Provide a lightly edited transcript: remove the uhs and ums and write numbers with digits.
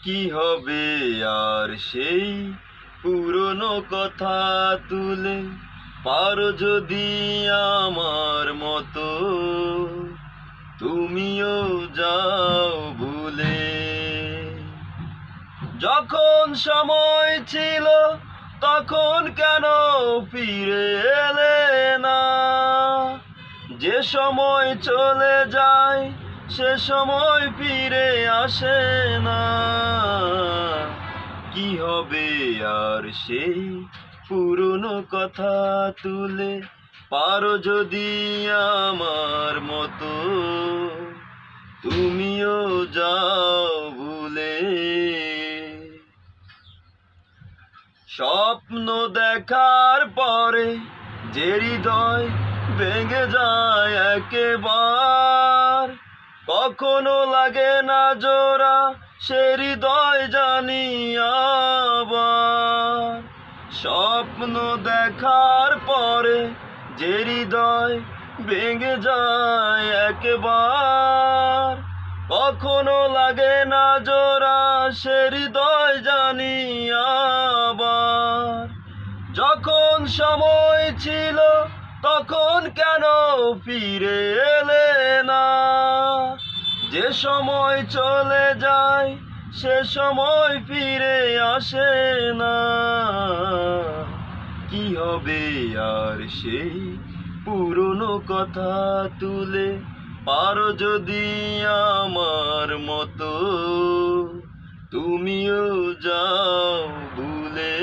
কি হবে আর সেই পুরনো কথা তুলে, পারো যদি আমার মতো তুমিও যাও ভুলে। যখন সময় ছিল তখন কেন ফিরে এলে না? যে সময় চলে যায় সে সময় ফিরে আসে না। কি হবে আর সেই পুরনো কথা তুলে, পারো যদি আমার মতো তুমিও যাও ভুলে। স্বপ্ন দেখার পরে যে হৃদয় ভেঙে যায় একেবার, কখনো লাগে না জোড়া সে হৃদয় জানি আবার। স্বপ্ন দেখার পরে যে হৃদয় ভেঙে যায় একবার, কখনো লাগে না জোড়া সে হৃদয় জানি আবার। যখন সময় ছিল তখন কেন ফিরে এলে না? যে সময় চলে যায় সে সময় ফিরে আসে না। কি হবে আর সেই পুরনো কথা তুলে, পারো যদি আমার মতো তুমিও যাও ভুলে।